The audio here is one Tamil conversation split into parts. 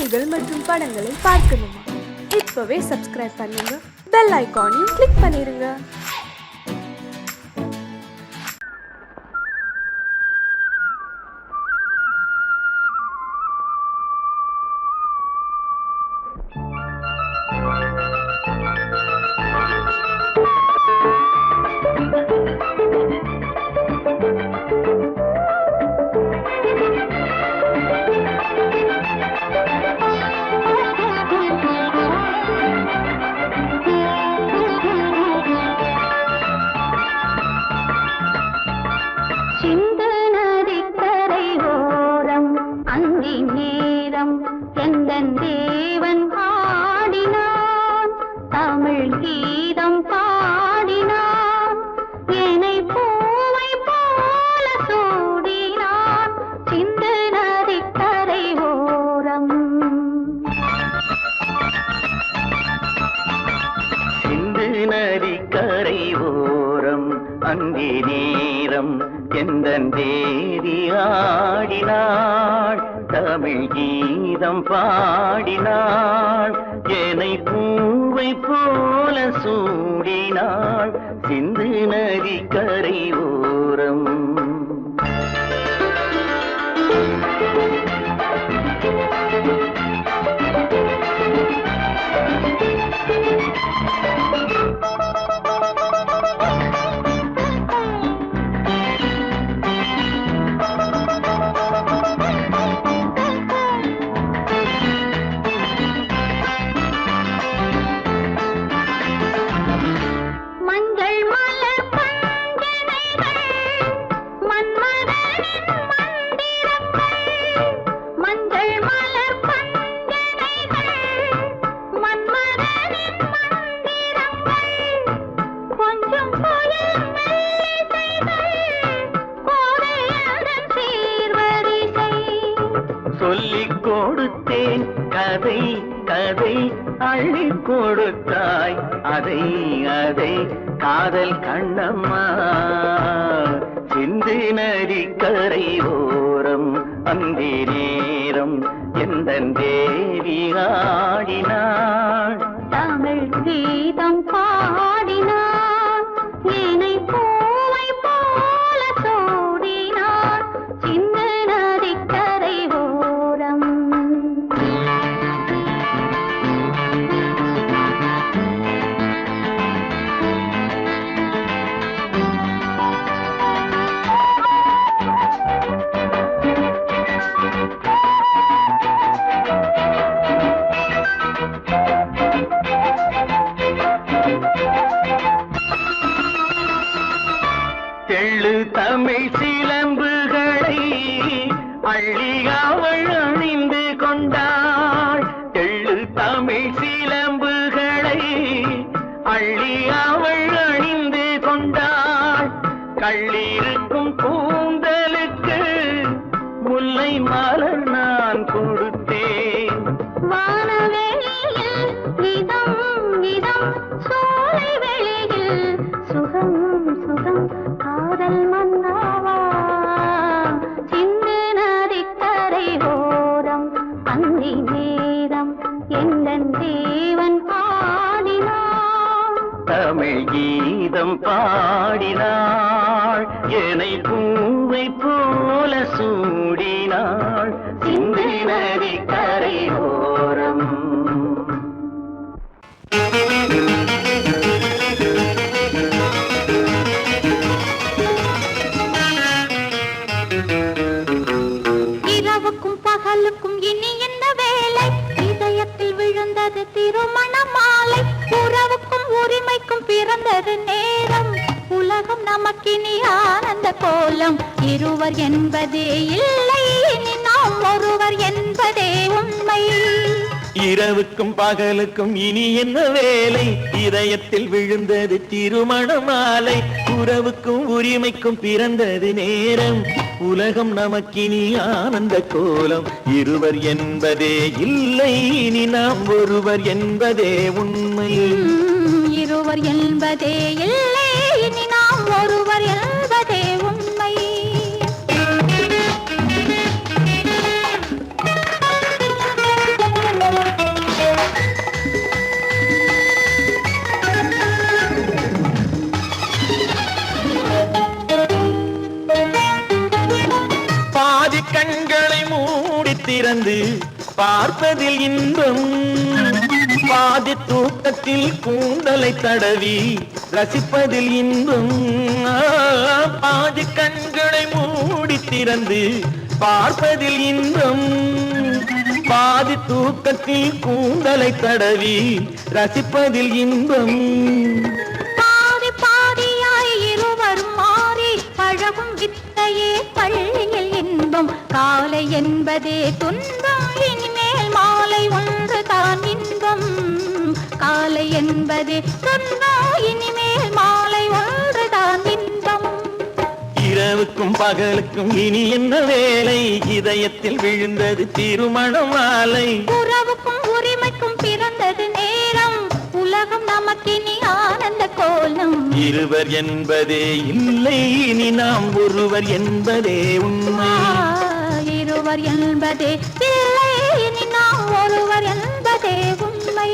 செய்திகள் மற்றும் படங்களை பார்க்கணுமா? இப்பவே சப்ஸ்கிரைப் பண்ணுங்க, பெல் ஐகானையும் கிளிக் பண்ணிருங்க. அந்தி நேரம் எந்தன் தேவி ஆடினாள், தமிழ் கீதம் பாடினாள், என்னை பூவை போல சூடினாள், சிந்து நதி கரை ஓரம். சொல்லிக் கொடுத்தேன் கதை கதை, அள்ளி கொடுத்தாய் அதை அதை, காதல் கண்ணம்மா சிந்து நதி கரை ஓரம். அந்தி நேரம் எந்தன் தேவி ஆடினாள், தமிழ் கீதம் பாடினாள், என்னை பூவை போல சூடினாள், சிந்து நதி கரை ஓரம். தெள்ளு தமிழ் சிலம்புகளை அள்ளி அவள் அணிந்து கொண்டாள், தெள்ளு தமிழ் சிலம்புகளை அள்ளி அவள் அணிந்து கொண்டாள், கள்ளிருக்கும் கூந்தலுக்கு முல்லை மலர் நான் கொடுத்தேன், வானவெளியில் இதம் இதம், சோலை வெளியில் சுகம் சுகம், காதல் மன்னாவா சிந்து நதி கரை ஓரம். அந்தி நேரம் எந்தன் தேவன் பாடினாள், தமிழ் கீதம் பாடினாள், என்னை பூவை போல சூடினாள், சிந்து நதி கரை ஓரம். இரவுக்கும் பகலுக்கும் இனி என்ன வேலை, இதயத்தில் விழுந்தது திருமண மாலை, உறவுக்கும் உரிமைக்கும் பிறந்தது நேரம், உலகம் நமக்கினி ஆனந்த கோலம், இருவர் என்பதே இல்லை இனி நாம் ஒருவர் என்பதே உண்மை. இரவுக்கும் பகலுக்கும் இனி என்ன வேலை, இதயத்தில் விழுந்தது திருமண மாலை, உறவுக்கும் உரிமைக்கும் பிறந்தது நேரம், உலகம் நமக்கினி ஆனந்த கோலம், இருவர் என்பதே இல்லை இனி நாம் ஒருவர் என்பதே உண்மை. இருவர் என்பதே இல்லை இனி நாம் ஒருவர் என்பதே உண்மை. திறந்து பார்ப்பதில் இன்பம் பாதி தூக்கத்தில் கூந்தலை தடவி ரசிப்பதில் இன்பம் பாதி கண்களை மூடி திறந்து பார்ப்பதில் இன்பம் பாதி தூக்கத்தில் கூந்தலை தடவி ரசிப்பதில் இன்பம் பாதி பாதியாய் இருவரும் மாறி பழகும் வித்தையே பள்ளியில் இன்பம் காலை என்பதே துன்பம் இனிமேல் மாலை ஒன்று தான் இன்பம் காலை என்பதே துன்பம் இனிமேல் மாலை ஒன்று தான் இன்பம் இரவுக்கும் பகலுக்கும் இனி என்ன வேலை இதயத்தில் விழுந்தது திருமண மாலை உறவுக்கும் உரிமைக்கும் பிறந்தது நேரம் உலகம் நமக்கினி ஆனந்த கோலம் இருவர் என்பதே இல்லை இனி நாம் ஒருவர் என்பதே உண்மை இருவர் என்பதே இல்லை இனி நாம் ஒருவர் என்பதே உண்மை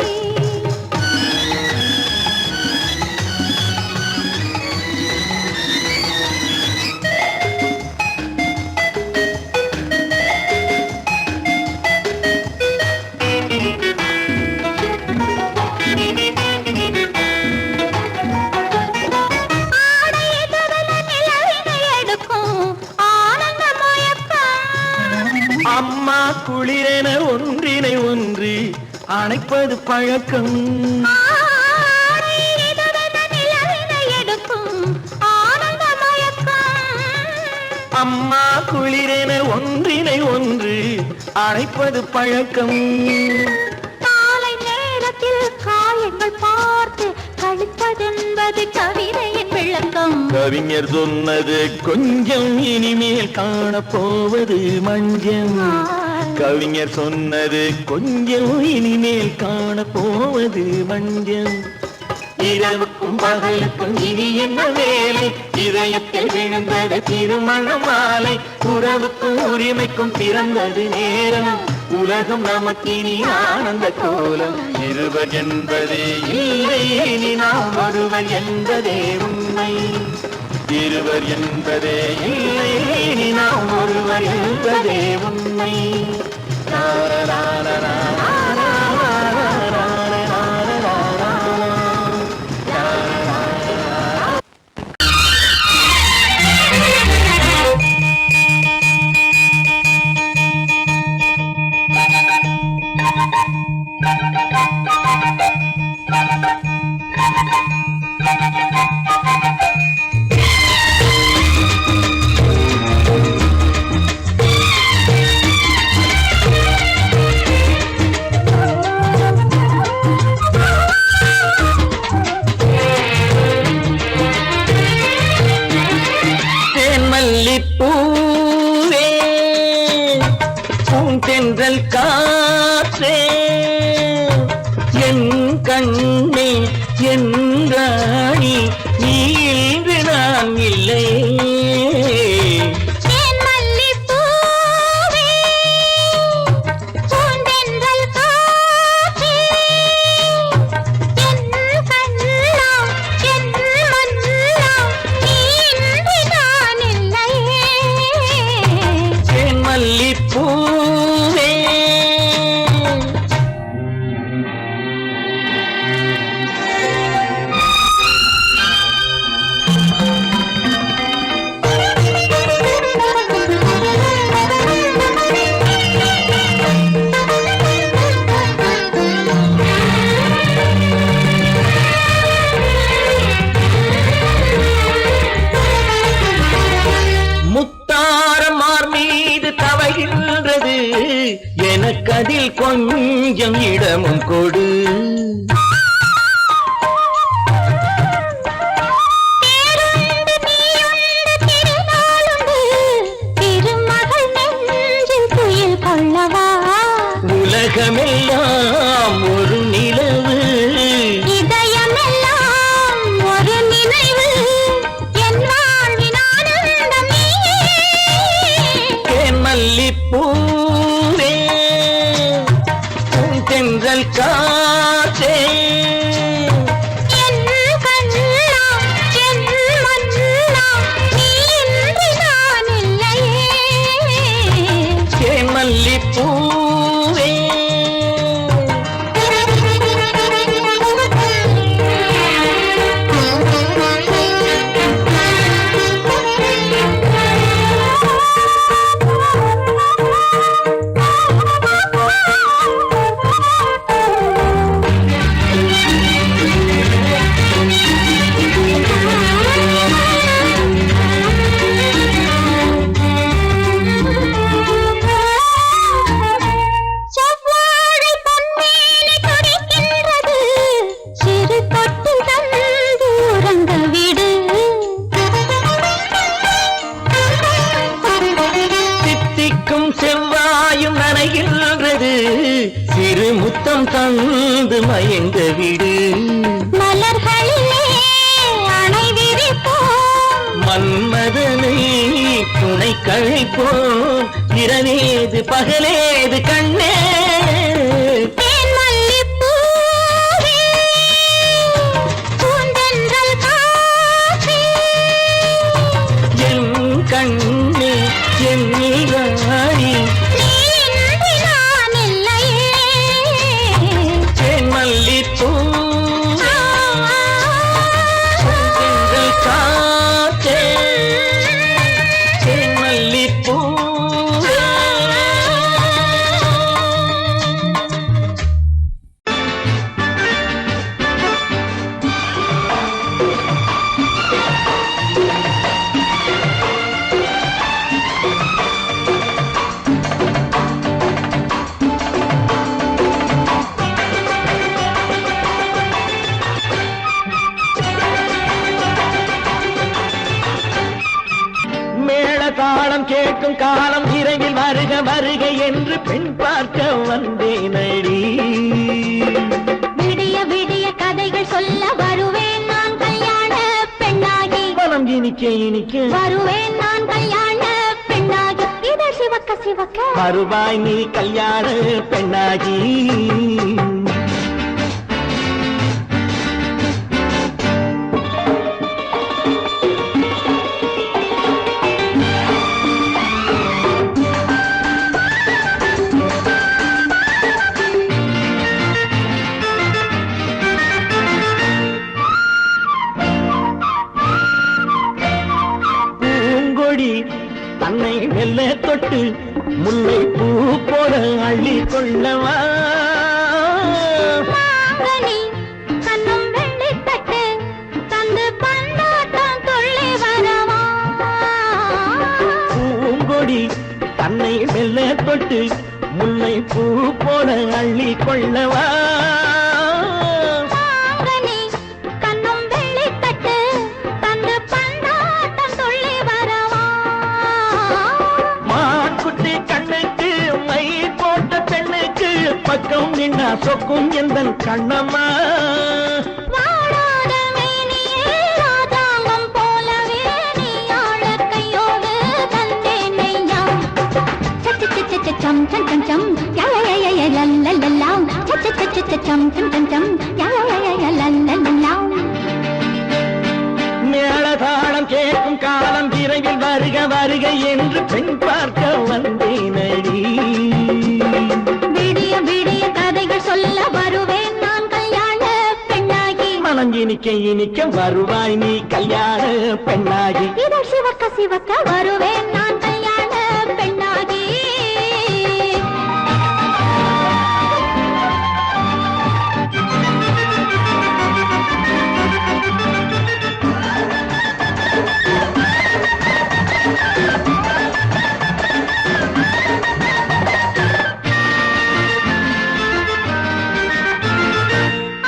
அம்மா குளிரென ஒன்றினை ஒன்று அணைப்பது பழக்கம் அம்மா குளிரென ஒன்றினை ஒன்று அணைப்பது பழக்கம் காலை நேரத்தில் காயங்கள் பார்த்து கழிப்பதென்பது கவிதையின் விளக்கம் கவிஞர் சொன்னது கொஞ்சம் இனிமேல் காணப்போவது மஞ்சம் கவிஞர் சொன்னது கொஞ்சம் இனிமேல் காணப்போவது மஞ்சம் இரவுக்கும் பகலுக்கும் இனி என்ன வேலை இதயத்தில் விழுந்தது திருமண மாலை உறவுக்கும் உரிமைக்கும் பிறந்தது நேரம் உலகம் நமக்கினி ஆனந்த கோலம் இருவர் என்பதே இல்லை இனி நாம் ஒருவர் என்பதே உண்மை இருவர் என்பதே இல்லை இனி நாம் ஒருவர் என்பதே உண்மை பூவே பூந்தென்றல் காற்றே என் கண்ணே என் ராணி நீ இன்று நான் இல்லை எனக்கதில் கொஞ்சம் இடமும் கொடு உலகமெல்லாம் ஒரு நிலவு இதயமெல்லாம் ஒரு நினைவு என் வாழ்வின் ஆனந்தம் நீயே மல்லிப்பூவே தென்றல் காற்றே என் கண்ணா என் மன்னா நீ இன்றி நான் இல்லையே மல்லிப்பூ இரு முத்தம் தந்து மயங்க விடு மலர்களிலே அணை விரிப்போம் மன்மதனை துணை கழிப்போம் இரவேது பகலேது கண்ணே தேன் மல்லிப்பூவே பூந்தென்றல் காற்றே என் கண்ணே என் நீராடி நீ இன்றி நான் இல்லையே தேன் மல்லிப்பூ செந்தென்றல் காற்றே தேன் மல்லிப்பூ தாளம் கேட்கும் காலம் விரைவில் வருக வருக என்று பெண் பார்க்க வந்தேனடி விடிய விடிய கதைகள் சொல்ல வருவேன் நான் கல்யாண பெண்ணாகி மனம் இனிக்க இனிக்க வருவேன் நான் கல்யாண பெண்ணாகி இதழ் சிவக்க சிவக்க வருவாய் நீ கல்யாண பெண்ணாகி தன்னை மெல்ல தொட்டு முல்லை பூ போல அள்ளி கொள்ளவா மாங்கனி கண்ணும் வெள்ளி தட்டு தந்து பந்தாட்டம் துள்ளி வரவா பூங்கொடி தன்னை மெல்ல தொட்டு முல்லை பூ போல அள்ளி கொள்ளவா மாங்கனி கண்ணும் வெள்ளி தட்டு தந்து பந்தாட்டம் துள்ளி வரவா மாக்குட்டி கண்ணுக்கு மை போட்ட பெண்ணுக்கு பக்கம் நின்னா சொக்கும் எந்தன் கண்ணம்மா வாழாத மேனியே ராஜாங்கம் போலவே நீ ஆழ கையோடு தந்தேன் நெய்யா சச்ச சச்ச சச்சம் சம் சம் சம் யா யா யா யா லல்லல்லா சச்ச சச்ச சச்சம் சம் சம் சம் யா யா யா யா லல்லல்லா மேளதாளம் கேட்கும் காலம் விரைவில் வருக வருக என்று பெண் பார்க்க வந்தேனடி விடிய விடிய கதைகள் சொல்ல வருவேன் நான் கல்யாண பெண்ணாகி மனம் இனிக்க இனிக்க வருவாய் நீ கல்யாண பெண்ணாகி இதழ் சிவக்க சிவக்க வருவேன் நான் கல்யாண பெண்ணாகி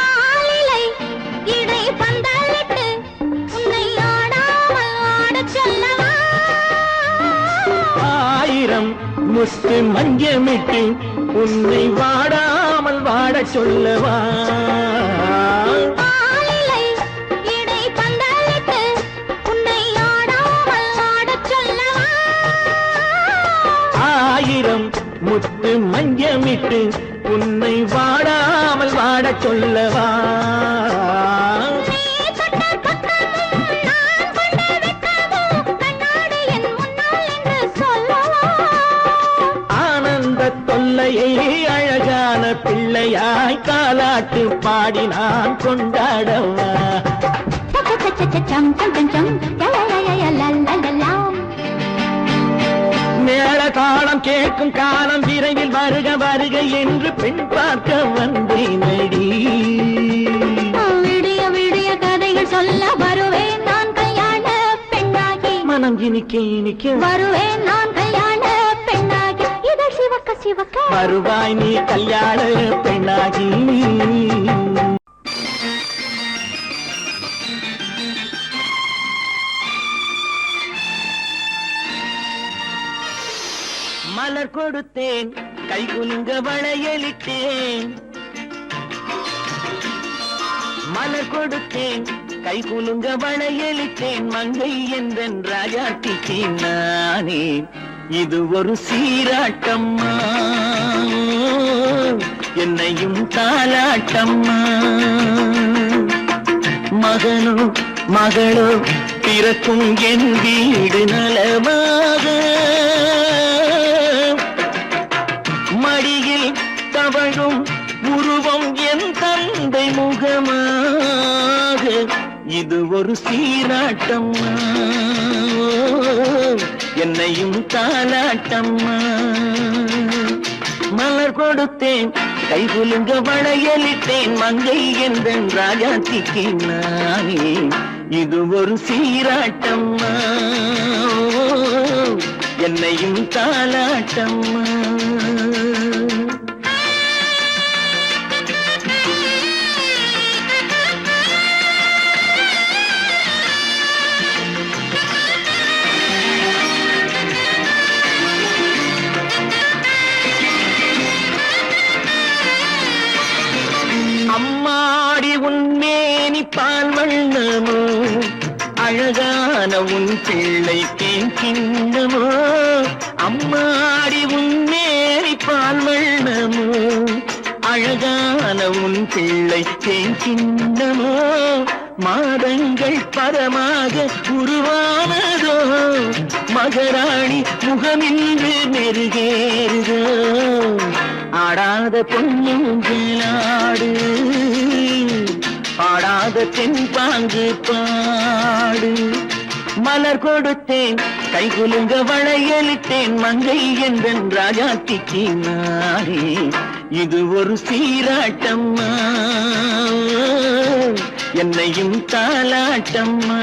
ஆலிலை இடை பந்தலிட்டு உன்னை ஆடாமல் ஆடச் சொல்லவா ஆயிரம் முத்து மஞ்சமிட்டு உன்னை வாடாமல் வாடச் சொல்லவா ஆலிலை இடை பந்தலிட்டு உன்னை ஆடாமல் ஆடச் சொல்லவா ஆயிரம் முத்து மஞ்சமிட்டு உன்னை வாடாமல் வாடச் சொல்லவா நீ தொட்ட பக்கமும் நான் கொண்ட வெட்கமும் கண்ணாடி என் முன்னால் என்று சொல்லவா ஆனந்த தொல்லையை அழகான பிள்ளையாய் காலாட்டு பாடி நான் கொண்டாடவா சம் சம் சம் சம் யா யா யா யா லல்லல்லா மேளதாளம் கேட்கும் காலம் விரைவில் வருக வருக என்று பெண் பார்க்க வந்தேனடி விடிய விடிய கதைகள் சொல்ல வருவேன் நான் கல்யாண பெண்ணாகி மனம் இனிக்க இனிக்க வருவேன் நான் கல்யாண பெண்ணாகி இதழ் சிவக்க சிவக்க வருவாய் நீ கல்யாண பெண்ணாகி மலர் கொடுத்தேன் கை குலுங்க வளையலிட்டேன் கொடுத்தேன் மலர் கொடுத்தேன் கை குலுங்க வளையலிட்டேன் மங்கை என்றன் ராஜாத்திக்கு நானே இது ஒரு சீராட்டம்மா என்னையும் தாலாட்டம்மா மகனோ மகளோ பிறக்கும் என் வீடு நலமாக மடியில் தவழும் உருவம் என் தந்தை முகமாக இது ஒரு சீராட்டம்மா என்னையும் தாலாட்டம்மா மலர் கொடுத்தேன் கை குலுங்க வளையலிட்டேன் மங்கை என்றன் ராஜாத்திக்கு நானே இது ஒரு சீராட்டம்மா என்னையும் தாலாட்டம்மா அம்மாடி உன்மேனி பால் வண்ணமோ அழகான உன் பிள்ளை தேன் கிண்ணமோ அம்மாடி உன்மேனி பால் வண்ணமோ அழகான உன் பிள்ளை தேன் கிண்ணமோ மாதங்கள் பரமாக உருவானதோ மகராணி முகமின்று மெருகேறுதோ ஆடாத பொன்னுங்களாடு பாடாத தென்பாங்கு பாடு மலர் கொடுத்தேன் கை குலுங்க வளையலிட்டேன் மங்கை என்றன் ராஜாத்திக்கு நானே இது ஒரு சீராட்டம்மா என்னையும் தாலாட்டம்மா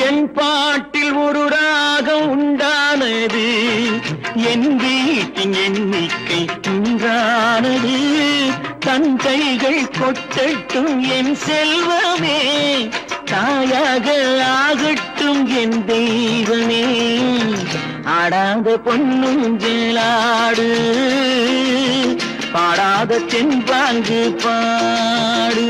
என் பாட்டில் ஒரு ராகம் உண்டானது என் வீட்டின் எண்ணிக்கை உண்டானது தன் கைகள் கொட்டட்டும் என் செல்வமே தாயாக ஆகட்டும் என் தெய்வமே ஆடாத பொன்னுங்களாடு பாடாத தென்பாங்கு பாடு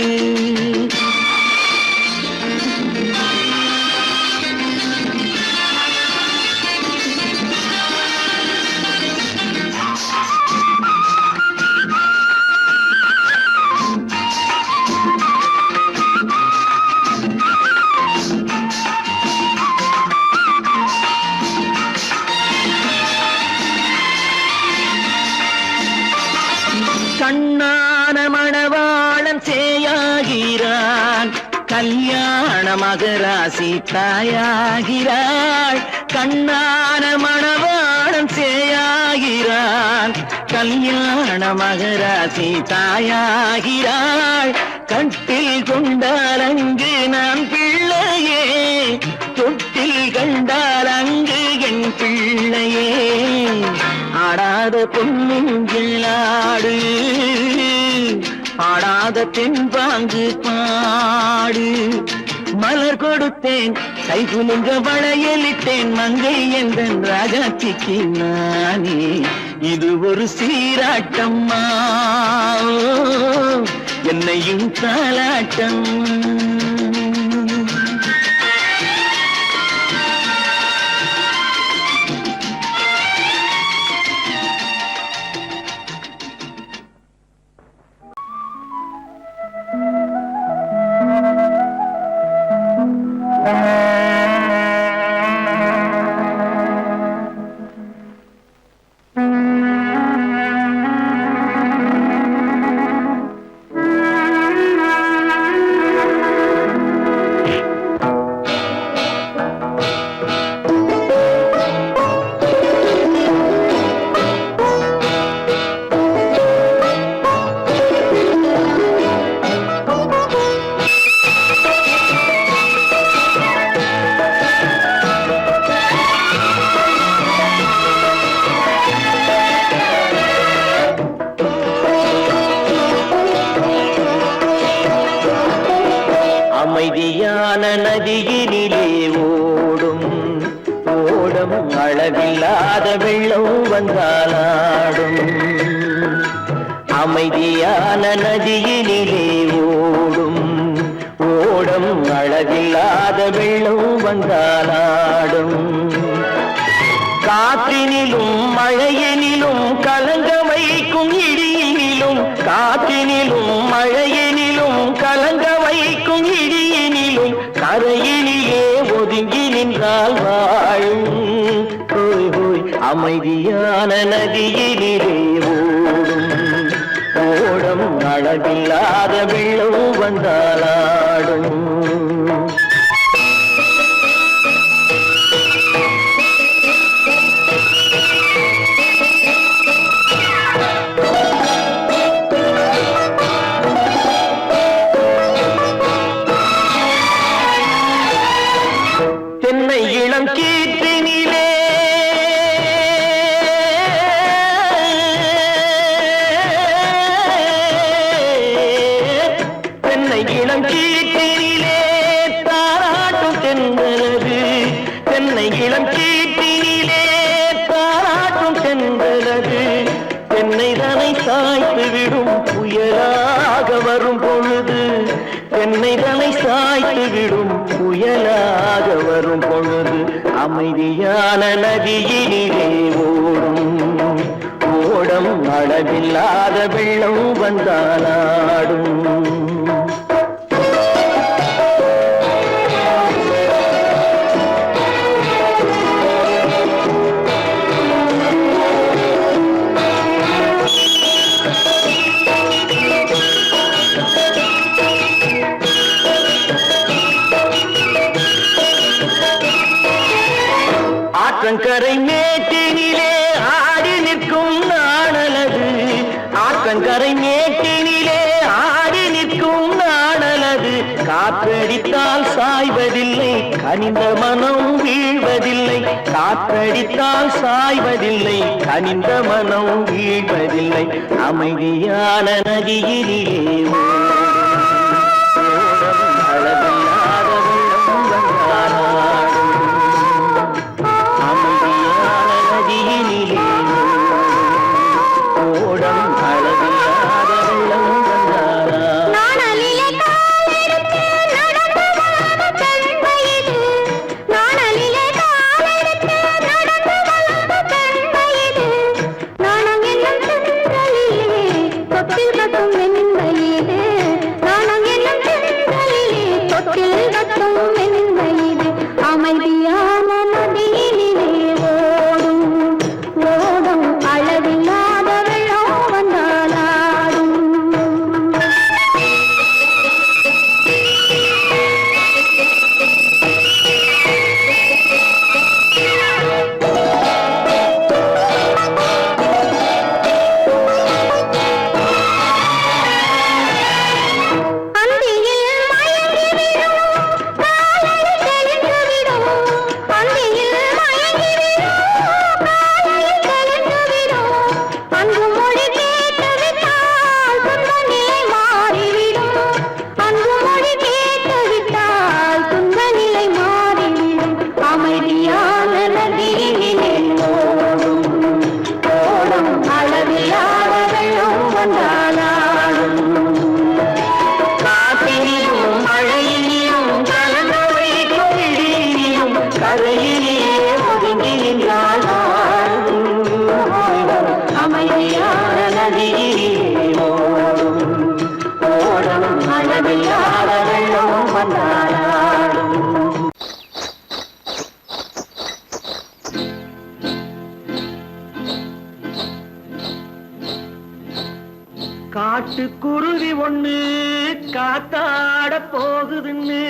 கண்ணான மணவாளன் சேயாகிறான் கல்யாண மகராசி தாயாகிறாள் கண்ணான மணவாளன் சேயாகிறான் கல்யாண மகராசி தாயாகிறாள் கட்டில் கொண்டால் அங்கு நான் பிள்ளையே தொட்டில் கண்டால் அங்கு என் பிள்ளையே ஆடாத பொன்னுங்களாடு ஆடாத தென்பாங்கு பாடு மலர் கொடுத்தேன் கை குலுங்க வளையலிட்டேன் மங்கை என்றன் ராஜாத்திக்கு நானே இது ஒரு சீராட்டம்மா என்னையும் தாலாட்டம் ஓடம் அளவில்லாத வெள்ளம் வந்தாலாடும் அமைதியான நதியினிலே ஓடும் ஓடம் அளவில்லாத வெள்ளம் வந்தாலாடும் காற்றினிலும் மழையினிலும் கலங்க வைக்கும் இடியினிலும் காற்றினிலும் மழையினிலும் கலங்க வைக்கும் இடியினிலும் கரையினிலே ஒதுங்கி நின்றால் வாழும் ஹோய் ஹோய் அமைதியான நதியினிலே ஓடும் ஓடம் அளவில்லாத வெள்ளம் வந்தாலாடும் தென்னை இளம் கீற்றினிலே தென்னை இளம் கீற்றினிலே தாராட்டும் தென்றலது தென்னை இளம் கீற்றினிலே தாராட்டும் தென்றலது தென்னை தனை சாய்த்து விடும் புயலாக வரும் பொழுது தென்னை தனை சாய்த்து விடும் புயலாக வரும் பொழுது அமைதியான நதியினிலே ஓடும் ஓடம் அளவில்லாத வெள்ளம் வந்தாலாடும் ஆற்றங்கரை மேட்டினிலே ஆடி நிற்கும் நாணலது ஆற்றங்கரை மேட்டினிலே ஆடி நிற்கும் நாணலது காற்றடித்தால் சாய்வதில்லை கனிந்த மனம் வீழ்வதில்லை காற்றடித்தால் சாய்வதில்லை கனிந்த மனம் வீழ்வதில்லை அமைதியான நதியினிலே காட்டுக்குருவி ஒண்ணு காத்தாட போகுதுன்னு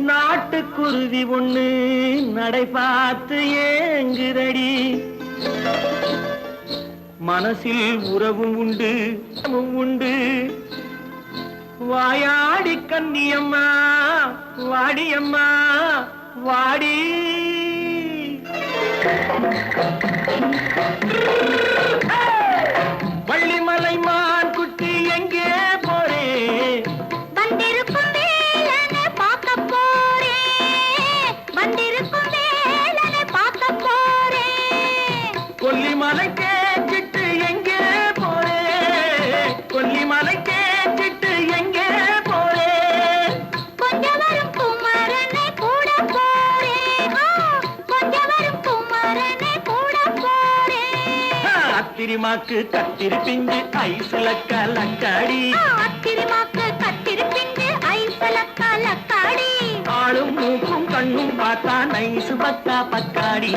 நாட்டுக்குருவி ஒண்ணு நடை பார்த்து ஏங்குதடி மனசில் உறவும் உண்டு உண்டு வாயாடி கன்னியம்மா வாடியம்மா வாடி வள்ளிமலை மான் குட்டி எங்கே போறே வந்திருக்கும் வேலனை பார்க்க போறே அத்திரிமாக்கு கத்திரி பிஞ்சு ஐசுல கலக்காடி அத்திரிமாக்கு கத்திரி பிஞ்சு ஐசுல கலக்காடி ஆளும் மூக்கும் கண்ணும் பார்த்தா நைசு பக்கா பக்காடி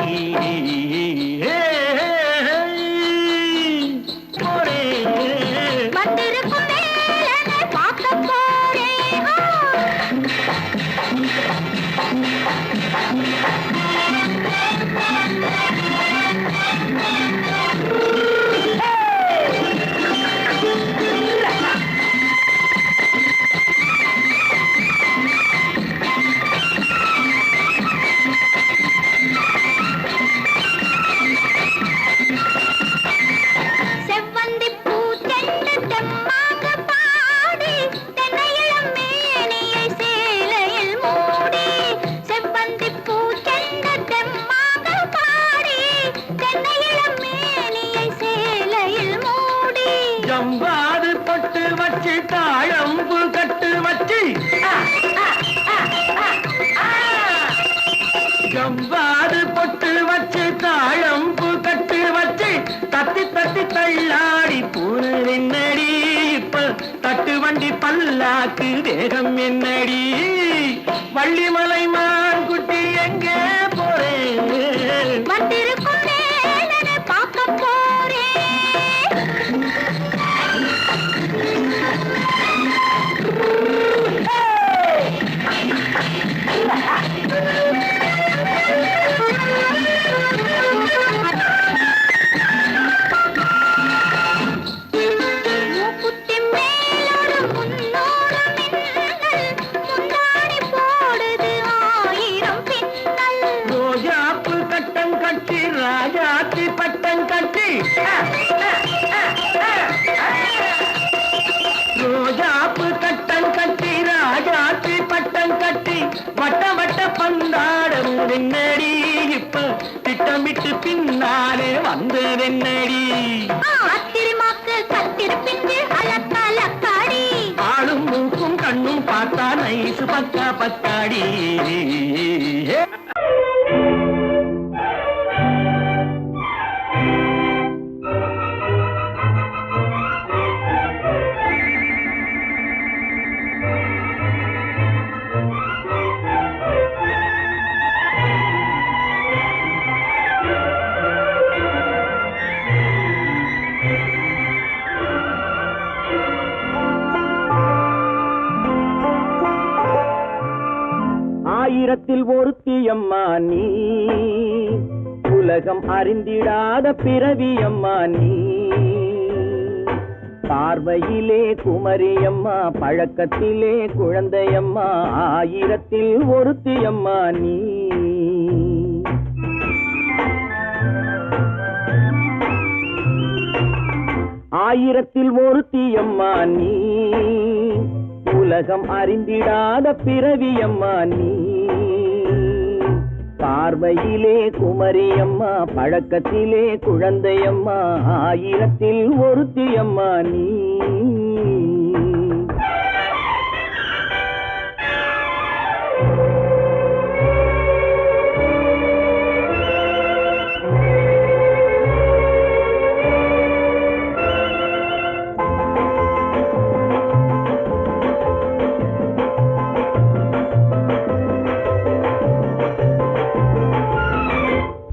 வந்திருக்கும் மேலனை பார்க்க போறேன் ஜம்பாது பட்டு வச்சு தாழம்பு கட்டு வச்சு ஜம்பாது பொட்டு வச்சு தாழம்பு கட்டு வச்சு தத்தி தத்தி தள்ளாடி பூரு என்னடி இப்ப தட்டு வண்டி பல்லாக்கு தேகம் என்னடி வள்ளிமலை மான் குட்டி எங்கே போறேன் வந்திருக்கும் மேலனை பார்க்க போறேன் ராஜாத்தி பட்டம் கட்டி ரோஜாப்பு கட்டம் கட்டி ராஜாத்தி பட்டம் கட்டி வட்ட வட்ட பந்தாடம் என்னடி இப்ப திட்டமிட்டு பின்னாலே வந்து என்னடி அத்திரிமாக்கு கத்திரி பிஞ்சு அலக்காடி ஆளும் மூக்கும் கண்ணும் பார்த்தா நைசு பக்கா பக்காடி ஆயிரத்தில் ஒருத்தியம்மா நீ உலகம் அறிந்திடாத பிறவியம்மா நீ பார்வையிலே குமரியம்மா பழக்கத்திலே குழந்தையம்மா ஆயிரத்தில் ஒருத்தியம்மா நீ ஆயிரத்தில் ஒருத்தியம்மா நீ உலகம் அறிந்திடாத பிறவியம்மா நீ பார்வையிலே குமரியம்மா பழக்கத்திலே குழந்தையம்மா ஆயிரத்தில் ஒருத்தியம்மா நீ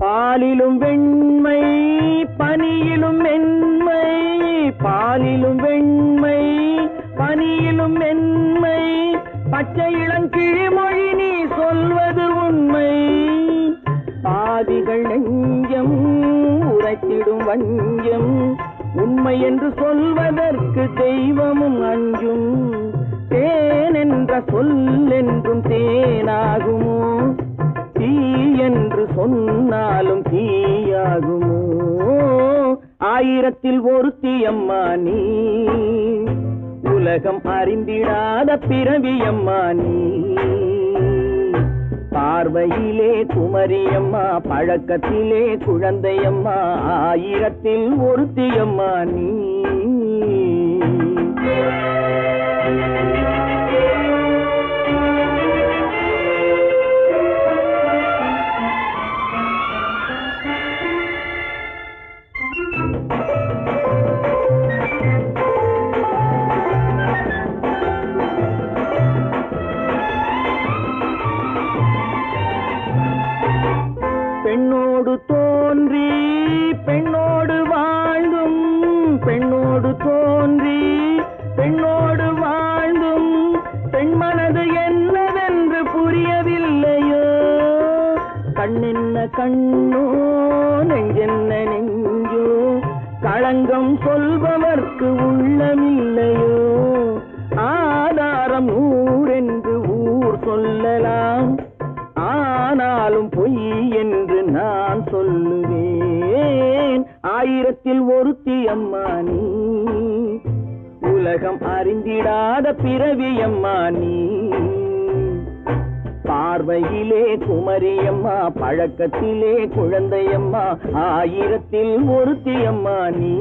பாலிலும் வெண்மை பனியிலும் மென்மை பாலிலும் வெண்மை பனியிலும் மென்மை பச்சை இளங்கிழிமொழி நீ சொல்வது உண்மை பாதிகள் நெஞ்சம் உரைத்திடும் வஞ்சம் உண்மை என்று சொல்வதற்கு தெய்வமும் அஞ்சும் தேன் என்ற சொல் என்றும் தேனாகுமோ தீ என்று சொன்னாலும் தீயாகுமோ ஆயிரத்தில் ஒருத்தியம்மா நீ உலகம் அறிந்திடாத பிறவியம்மா நீ பார்வையிலே குமரியம்மா பழக்கத்திலே குழந்தையம்மா ஆயிரத்தில் ஒருத்தியம்மா நீ பெண்ணோடு தோன்றி பெண்ணோடு வாழ்ந்தும் பெண்ணோடு தோன்றி பெண்ணோடு வாழ்ந்தும் பெண் மனது என்னவென்று புரியவில்லையோ கண்ணென்ன கண்ணோ நெஞ்சென்ன நெஞ்சோ களங்கம் சொல்பவர்க்கு உள்ளமில்லையோ ஆதாரம் ஊரென்று ஊர் சொல்லலாம் ஆனாலும் பொய் என்று நான் சொல்லுவேன் ஆயிரத்தில் ஒருத்தி அம்மா நீ உலகம் அறிந்திடாத பிறவி அம்மா நீ பார்வையிலே குமரியம்மா பழக்கத்திலே குழந்தையம்மா ஆயிரத்தில் ஒருத்தி அம்மா நீ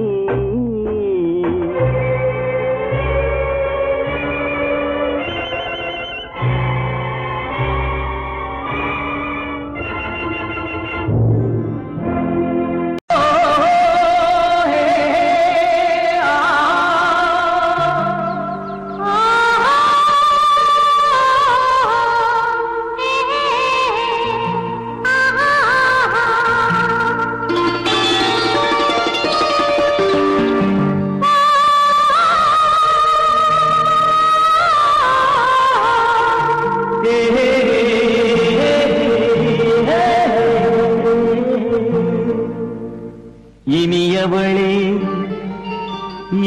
இனியவளே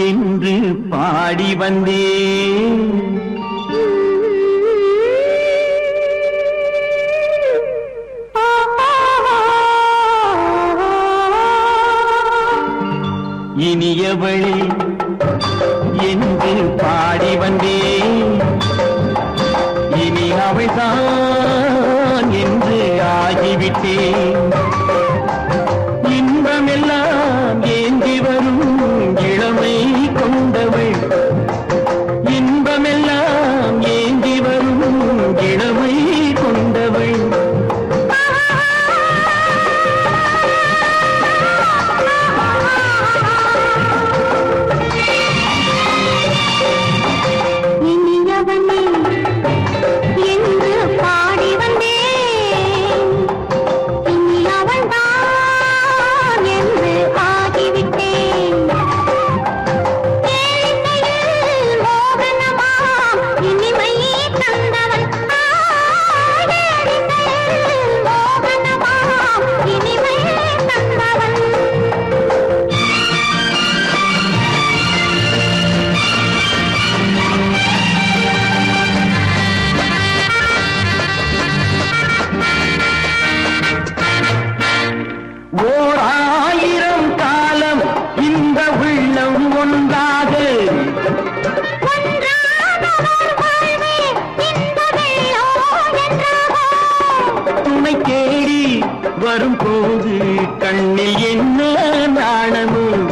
என்று பாடி வந்தேன் இனியவளே என்று பாடி வந்தேன் இனி அவள்தான் என்று ஆகிவிட்டேன் இன்பமெல்லாம் ஏந்தி வரும் இளமை கொண்டவள் இன்பமெல்லாம் ஏந்தி வரும் இளமை கொண்டவள் இனியவனே என்று பாடி வந்தேன் இனி அவள்தான் என்று ஆகிவிட்டேன் கேளிக்கையில் மோகனமாம் இனிமை தந்தவன் கேளிக்கையில் மோகனமாம் இனிமை தந்தவன் ஓர் ஆயிரம் காலம் இந்த உள்ளம் ஒன்றாக துணை தேடி வரும்போது கண்ணில் என்ன நாணமும்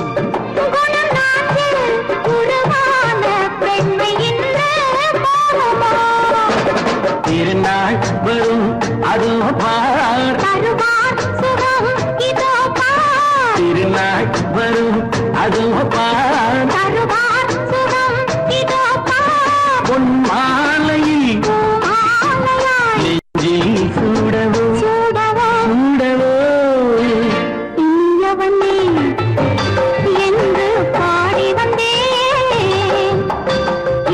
திருநாள் வரும் அதோ பார் திருநாள் வரும் அதோ பார் பொன் மாலையில் நெஞ்சில் சூடவோ சூடவோ என்று பாடி வந்தேன்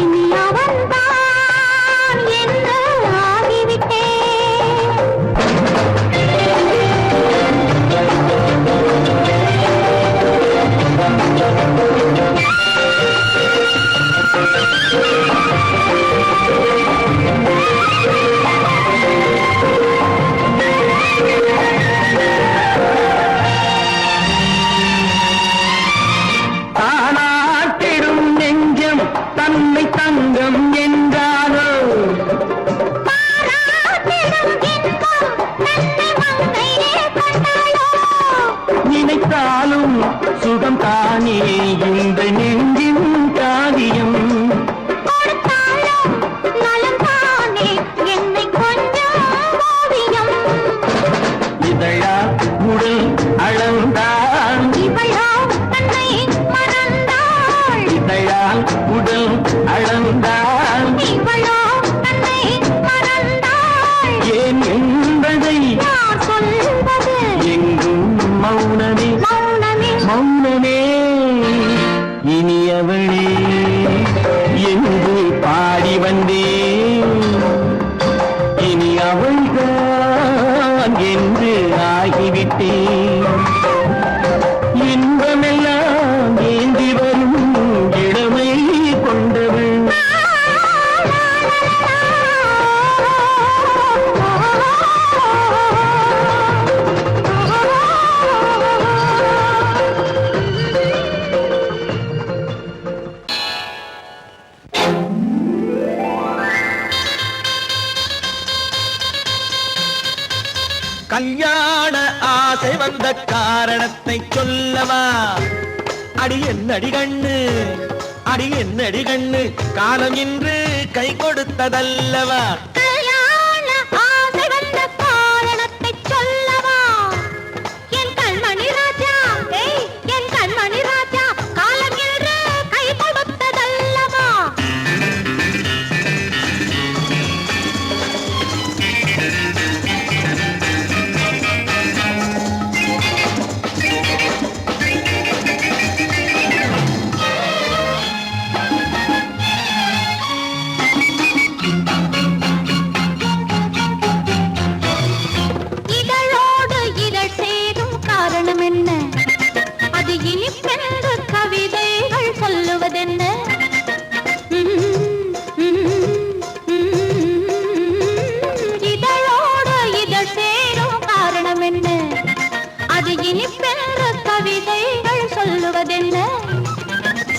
இனி அவன்தான் என்று ஆகிவிட்டேன் தானாட்டிடும் நெஞ்சம் தன்னை தங்கம் என்றாரோ நினைத்தாலும் சுகம் தானே இந்த நெஞ்சின் காரியம் இதழா உடல் அளந்தால் இதழால் உடல் அளந்தால் ஏன் என்பதை என்று ஆகிவிட்டேன். இன்பமெல்லாம் ஏந்தி வரும் இளமை கொண்டவள். கல்யாண ஆசை வந்த காரணத்தை சொல்லவா? அடி என்னடி கண்ணு, அடி என்னடி கண்ணு, காலம் இன்று கை கொடுத்ததல்லவா? கல்யாண ஆசை வந்த காரணத்தை சொல்லவா? என் கண்மணி ராஜா, என் கண்மணி ராஜா, காலம் இன்று கை கொடுத்ததல்லவா?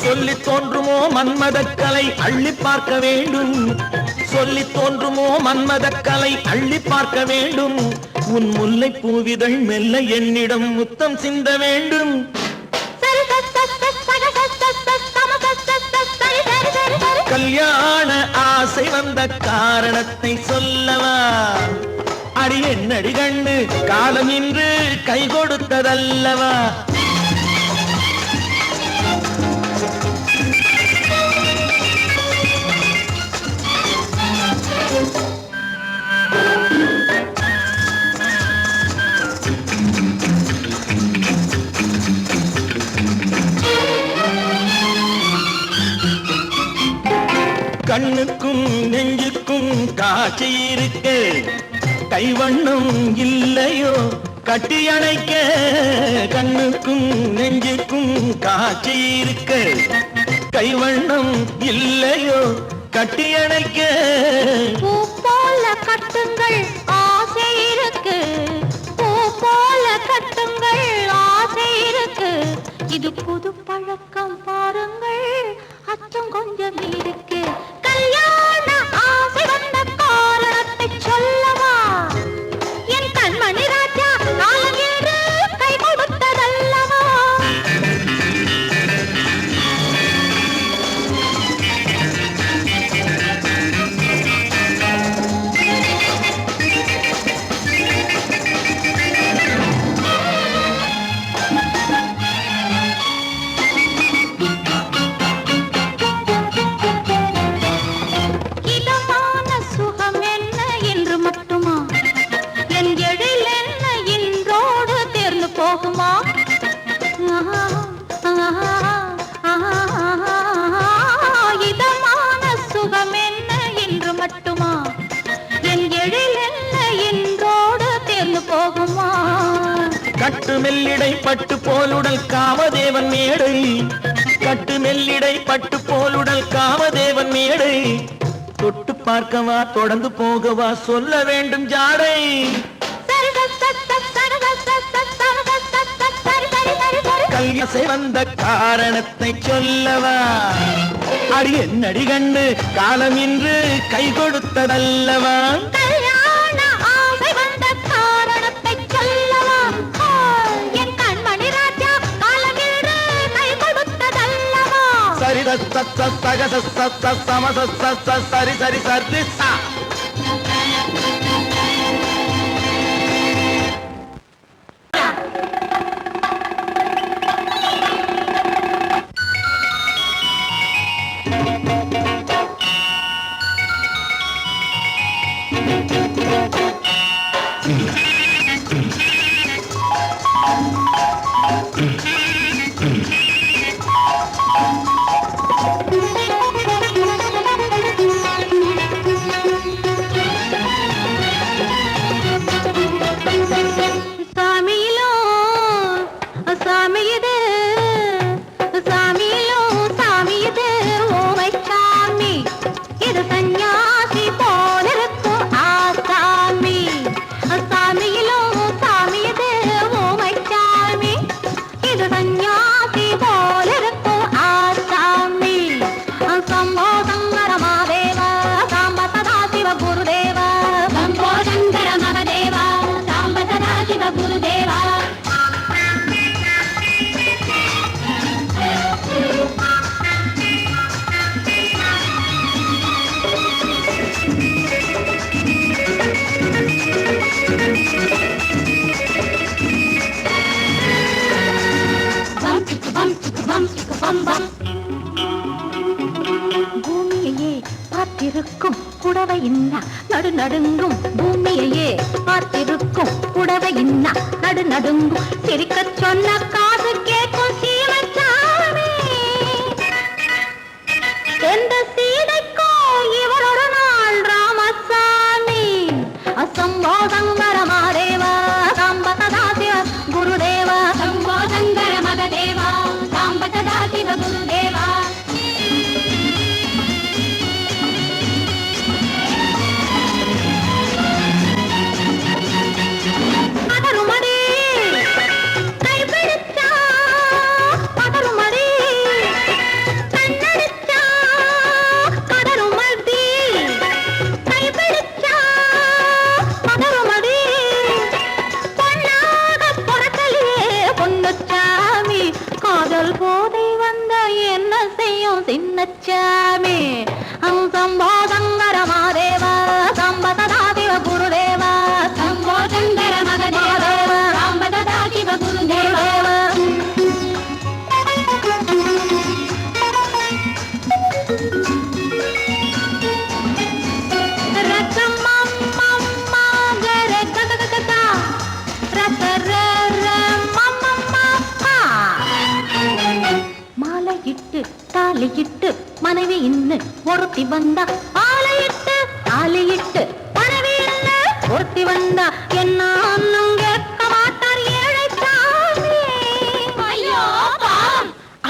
சொல்லித் தோன்றுமோ மன்மதக்கலை அள்ளி பார்க்க வேண்டும். சொல்லித் தோன்றுமோ மன்மதக்கலை அள்ளி பார்க்க வேண்டும். உன் முல்லை பூவிதழ் மெல்ல என்னிடம் முத்தம் சிந்த வேண்டும். கல்யாண ஆசை வந்த காரணத்தை சொல்லவா? அடி என்னடி கண்ணு, காலம் இன்று கை கொடுத்ததல்லவா? கண்ணுக்கும் நெஞ்சுக்கும் காட்சி இருக்க, கைவண்ணம் இல்லையோ கட்டி அணைக்க? கண்ணுக்கும் நெஞ்சுக்கும் காட்சி இருக்க, கைவண்ணம் இல்லையோ கட்டி அணைக்க? பூ போல கட்டுங்கள் ஆசை இருக்கு, பூ போல கட்டுங்கள் ஆசை இருக்கு. இது புது பழக்கம் பாருங்கள், அச்சம் கொஞ்சம் இருக்கு. கல்யாண ஆசை வந்த காரணத்தை சொல்லவா? என் கண்மணி ராஜா, காலம் என்று கை கொடுத்ததல்லவா? இதமான சுகம் என்ன என்று மட்டுமா? என் எழில் என்ன என்றோடு தேர்ந்து போகுமா? கட்டு மெல்லிடை பட்டு போலுடல் காமதேவன் மேடை, கட்டு மெல்லிடை பட்டு போலுடல் காமதேவன் மேடை. தொட்டு பார்க்கவா தொடர்ந்து போகவா சொல்ல வேண்டும் ஜாடை. கல்யாசை வந்த காரணத்தை சொல்லவா? அடி என்னடி கண்டு, காலம் இன்று கை கொடுத்ததல்லவா? கல்யாண ஆசை வந்த காரணத்தை சொல்லவா? என் கண்மணி ராஜா, காலம் இன்று கை கொடுத்ததல்லவா? சரி சக சம சரி சரி சரி சா. புடவை இன்னா நடு நடுங்கும் பூமியையே பார்த்திருக்கும் புடவை இன்னா நடு நடுங்கும் சிரிக்க சொன்ன காது கேட்கும் சீமச்சாமி எந்த சீதைக்கோ இவர் ஒரு நாள் ராமசாமி அசம்போ சங்கர மகாதேவா சாம்ப சதா சிவ குருதேவா சம்போ சங்கர மகதேவா சாம்ப சதா சிவ குருதேவா சின்னச்சாமி சம்போ சங்கர மகாதேவா சாம்ப சதா சிவ குருதேவா சம்போ சங்கர மகதேவா சாம்ப சதா சிவ குருதேவா தாலியிட்டு மனைவி இன்னு ஒருத்தி வந்தா ஆலையிட்டு தாலியிட்டு மனைவி இன்னு ஒருத்தி வந்தா என்ன அண்ணன் கேட்க மாட்டார் ஏழை சாமி ஐயோ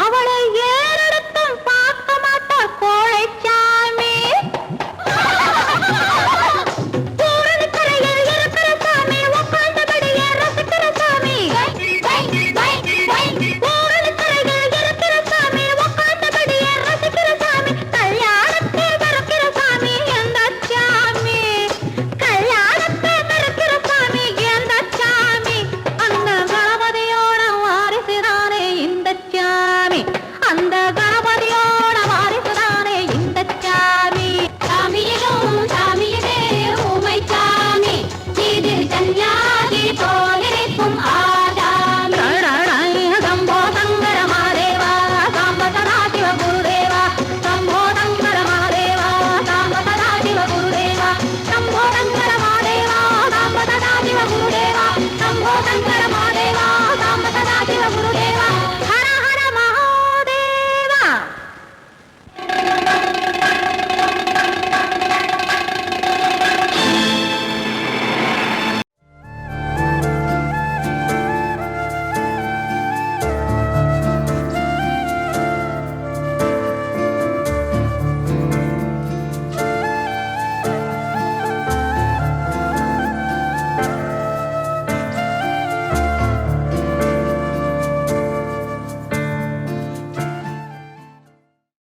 அவளை ஏறெடுத்தும் பார்க்க மாட்டார் கோழை சாமி பூரணிக்கரையில் இருக்கிற சாமி உட்கார்ந்தபடியே ரசிக்கிற சாமி Shambho Shankara